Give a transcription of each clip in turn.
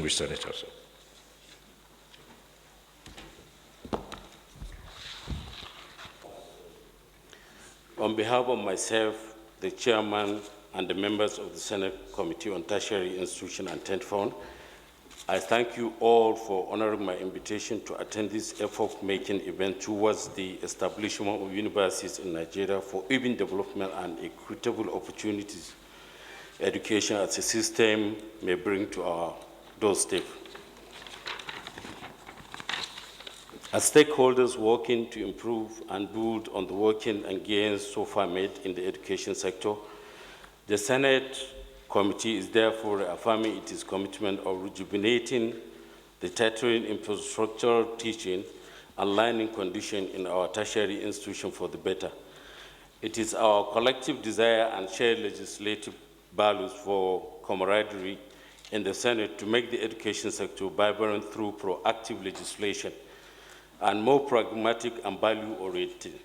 Senators. On behalf of myself, the chairman, and the members of the Senate Committee on Tertiary Institution and TETFUND, I thank you all for honoring my invitation to attend this effort-making event towards the establishment of universities in Nigeria for even development and equitable opportunities education as a system may bring to our doorstep. As stakeholders working to improve and build on the working and gains so far made in the education sector, the Senate Committee is therefore affirming its commitment of rejuvenating the tertiary infrastructure teaching and learning condition in our tertiary institution for the better. It is our collective desire and shared legislative values for camaraderie in the Senate to make the education sector vibrant through proactive legislation and more pragmatic and value-oriented,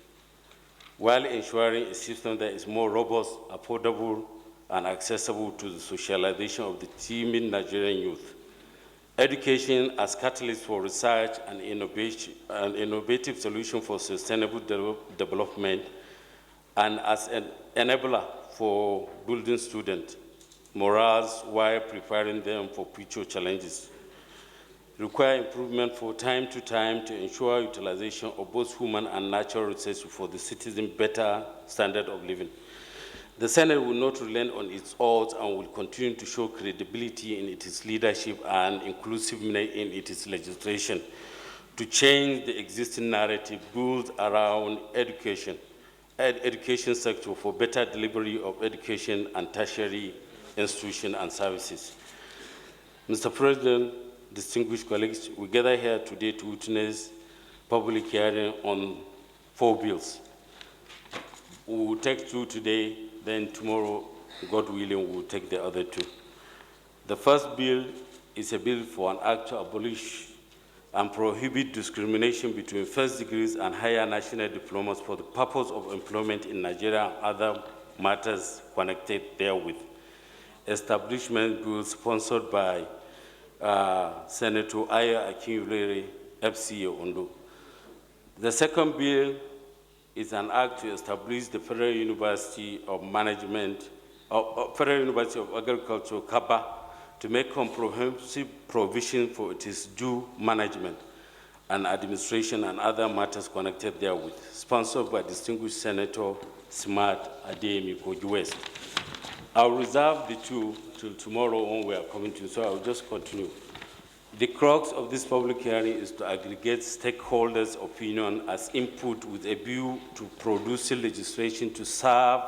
while ensuring a system that is more robust, affordable, and accessible to the socialization of the teeming Nigerian youth. Education as catalyst for research and innovation, an innovative solution for sustainable development, and as an enabler for building student morals while preparing them for future challenges. Require improvement from time to time to ensure utilization of both human and natural resources for the citizen better standard of living. The Senate will not relent on its oath and will continue to show credibility in its leadership and inclusiveness in its legislation to change the existing narrative built around education sector for better delivery of education and tertiary institutions and services. Mr. President, distinguished colleagues, we gather here today to witness public hearing on 4 bills. We will take 2 today, then tomorrow, God willing, we will take the other 2. The first bill is a bill for an act to abolish and prohibit discrimination between first degrees and higher national diplomas for the purpose of employment in Nigeria and other matters connected therewith. Establishment bill sponsored by Senator Aya Akinwulere, FCA Ondo. The second bill is an act to establish the Federal University of Management, Federal University of Agriculture, Kaba, to make comprehensive provision for its due management and administration and other matters connected therewith, sponsored by distinguished Senator Smart Adeyemi Kogi-West. I'll reserve the 2 till tomorrow when we are coming to, so I'll just continue. The crux of this public hearing is to aggregate stakeholders' opinion as input with a view to producing legislation to serve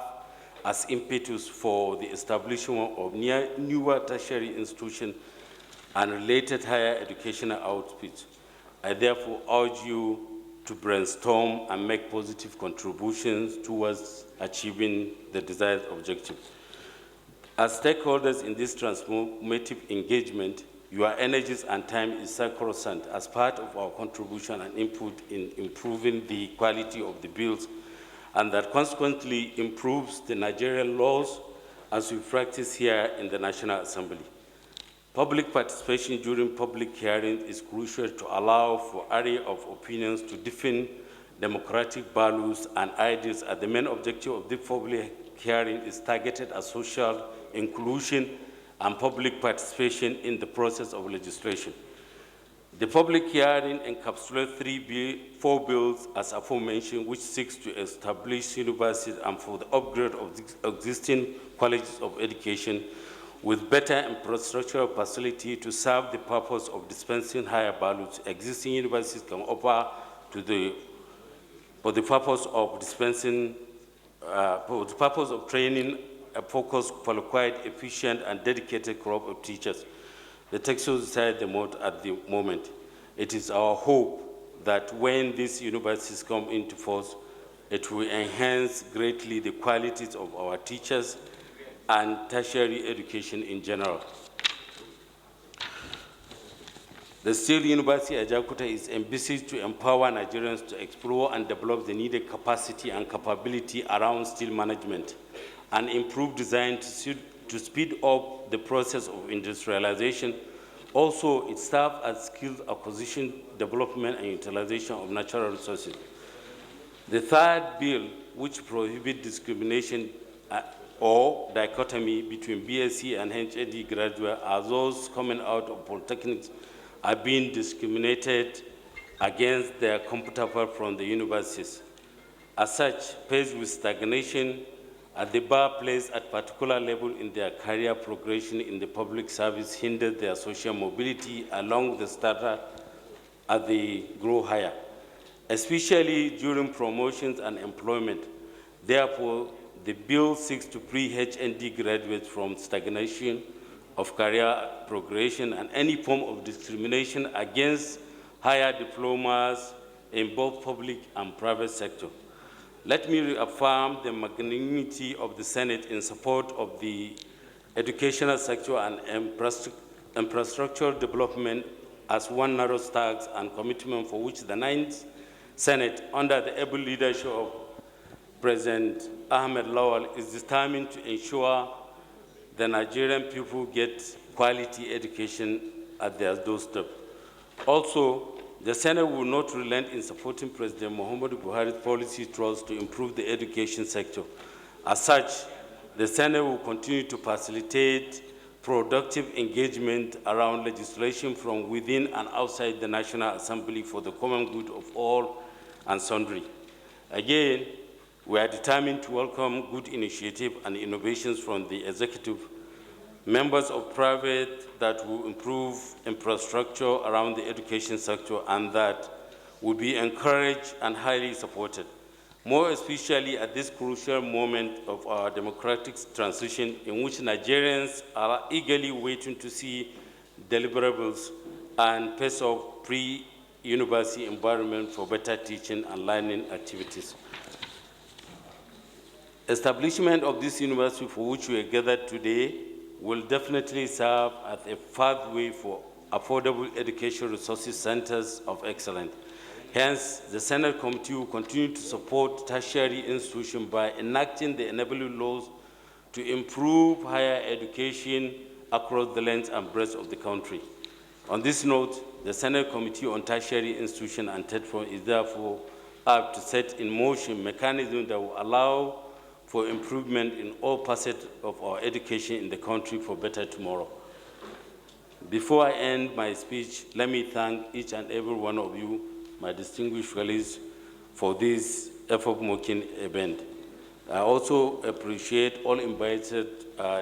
as impetus for the establishment of newer tertiary institutions and related higher educational outputs. I therefore urge you to brainstorm and make positive contributions towards achieving the desired objective. As stakeholders in this transformative engagement, your energies and time is sacrosanct as part of our contribution and input in improving the quality of the bills, and that consequently improves the Nigerian laws as we practice here in the National Assembly. Public participation during public hearings is crucial to allow for array of opinions to define democratic values and ideas, and the main objective of the public hearing is targeted at social inclusion and public participation in the process of legislation. The public hearing encapsulates 4 bills as aforementioned, which seeks to establish universities and for the upgrade of the existing colleges of education with better infrastructural facility to serve the purpose of dispensing higher values. Existing universities can offer for the purpose of dispensing, for the purpose of training a focused, qualified, efficient, and dedicated crop of teachers. The Texas decided the mode at the moment. It is our hope that when these universities come into force, it will enhance greatly the qualities of our teachers and tertiary education in general. The Steel University at Jakarta is envisaged to empower Nigerians to explore and develop the needed capacity and capability around steel management and improve design to speed up the process of industrialization Also, it serves as skills acquisition, development, and utilization of natural resources. The third bill, which prohibits discrimination or dichotomy between BSc and HND graduates, are those coming out of polytechnics are being discriminated against their counterparts from the universities. As such, faced with stagnation at the bar placed at particular level in their career progression in the public service hindered their social mobility along the strata as they grow higher, especially during promotions and employment. Therefore, the bill seeks to free HND graduates from stagnation of career progression and any form of discrimination against higher diplomas in both public and private sector. Let me reaffirm the magnanimity of the Senate in support of the educational sector and infrastructural development as one narrow task and commitment for which the 9th Senate, under the able leadership of President Ahmed Lawal, is determined to ensure the Nigerian people get quality education at their doorstep. Also, the Senate will not relent in supporting President Muhammadu Buhari's policy thrust to improve the education sector. As such, the Senate will continue to facilitate productive engagement around legislation from within and outside the National Assembly for the common good of all and sundry. Again, we are determined to welcome good initiatives and innovations from the executive, members of private that will improve infrastructure around the education sector and that will be encouraged and highly supported, more especially at this crucial moment of our democratic transition in which Nigerians are eagerly waiting to see deliverables and pace of pre-university environment for better teaching and learning activities. Establishment of this university for which we are gathered today will definitely serve as a pathway for affordable education resources centers of excellence. Hence, the Senate Committee will continue to support tertiary institutions by enacting the enabling laws to improve higher education across the length and breadth of the country. On this note, the Senate Committee on Tertiary Institutions and TETFUND is therefore up to set in motion mechanisms that will allow for improvement in all facets of our education in the country for better tomorrow. Before I end my speech, let me thank each and every one of you, my distinguished colleagues, for this effort-making event. I also appreciate all invited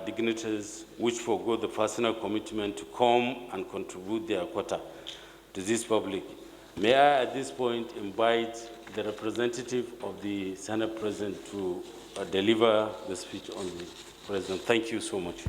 dignitaries which forgo the personal commitment to come and contribute their quota to this public. May I at this point invite the representative of the Senate President to deliver the speech on the President. Thank you so much.